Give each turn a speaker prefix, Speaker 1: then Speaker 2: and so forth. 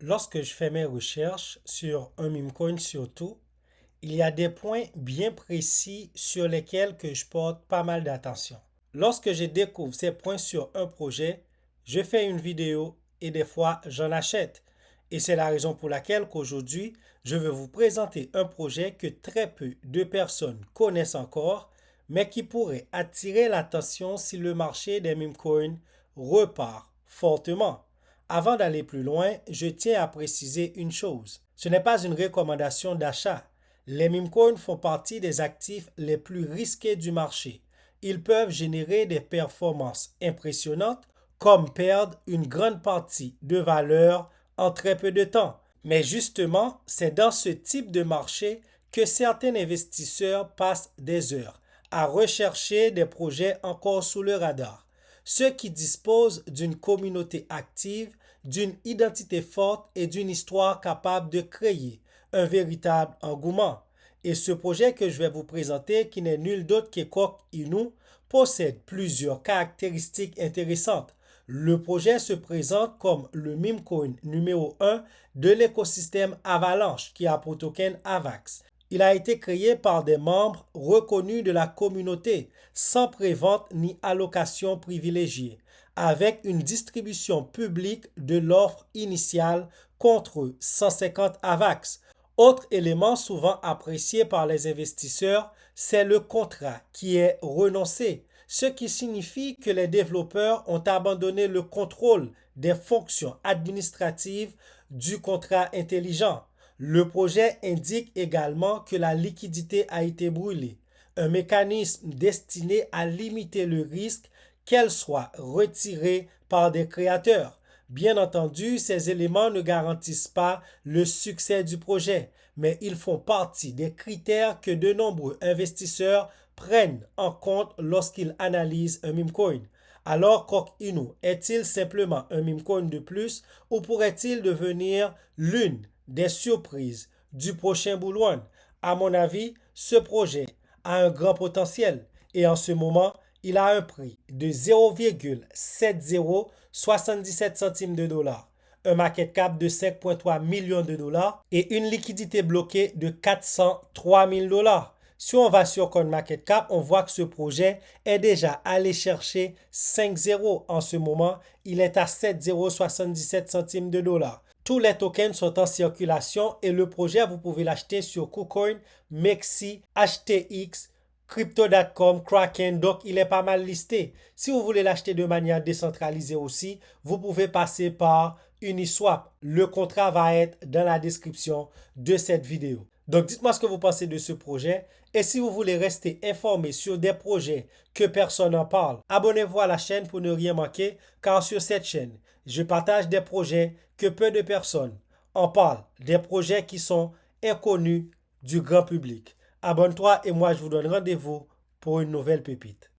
Speaker 1: Lorsque je fais mes recherches sur un meme coin surtout, il y a des points bien précis sur lesquels que je porte pas mal d'attention. Lorsque je découvre ces points sur un projet, je fais une vidéo et des fois j'en achète. Et c'est la raison pour laquelle qu'aujourd'hui, je veux vous présenter un projet que très peu de personnes connaissent encore, mais qui pourrait attirer l'attention si le marché des meme coins repart fortement. Avant d'aller plus loin, je tiens à préciser une chose. Ce n'est pas une recommandation d'achat. Les meme coins font partie des actifs les plus risqués du marché. Ils peuvent générer des performances impressionnantes comme perdre une grande partie de valeur en très peu de temps. Mais justement, c'est dans ce type de marché que certains investisseurs passent des heures à rechercher des projets encore sous le radar. Ceux qui disposent d'une communauté active, d'une identité forte et d'une histoire capable de créer un véritable engouement. Et ce projet que je vais vous présenter, qui n'est nul d'autre que Coq Inu, possède plusieurs caractéristiques intéressantes. Le projet se présente comme le meme coin numéro 1 de l'écosystème Avalanche qui a pour token AVAX. Il a été créé par des membres reconnus de la communauté, sans prévente ni allocation privilégiée, avec une distribution publique de l'offre initiale contre 150 AVAX. Autre élément souvent apprécié par les investisseurs, c'est le contrat qui est renoncé, ce qui signifie que les développeurs ont abandonné le contrôle des fonctions administratives du contrat intelligent. Le projet indique également que la liquidité a été brûlée, un mécanisme destiné à limiter le risque qu'elle soit retirée par des créateurs. Bien entendu, ces éléments ne garantissent pas le succès du projet, mais ils font partie des critères que de nombreux investisseurs prennent en compte lorsqu'ils analysent un meme coin. Alors, Coq Inu est-il simplement un meme coin de plus ou pourrait-il devenir l'une des surprises du prochain bull run? À mon avis, ce projet a un grand potentiel et en ce moment, il a un prix de 0,7077 centimes de dollars, un market cap de 5,3 millions de dollars et une liquidité bloquée de 403 000 dollars. Si on va sur CoinMarketCap, on voit que ce projet est déjà allé chercher 5 zéros en ce moment. Il est à 7,77 centimes de dollars. Tous les tokens sont en circulation et le projet, vous pouvez l'acheter sur KuCoin, Mexi, HTX, Crypto.com, Kraken, donc il est pas mal listé. Si vous voulez l'acheter de manière décentralisée aussi, vous pouvez passer par Uniswap. Le contrat va être dans la description de cette vidéo. Donc dites-moi ce que vous pensez de ce projet et si vous voulez rester informé sur des projets que personne n'en parle, abonnez-vous à la chaîne pour ne rien manquer car sur cette chaîne, je partage des projets que peu de personnes en parlent, des projets qui sont inconnus du grand public. Abonne-toi et moi je vous donne rendez-vous pour une nouvelle pépite.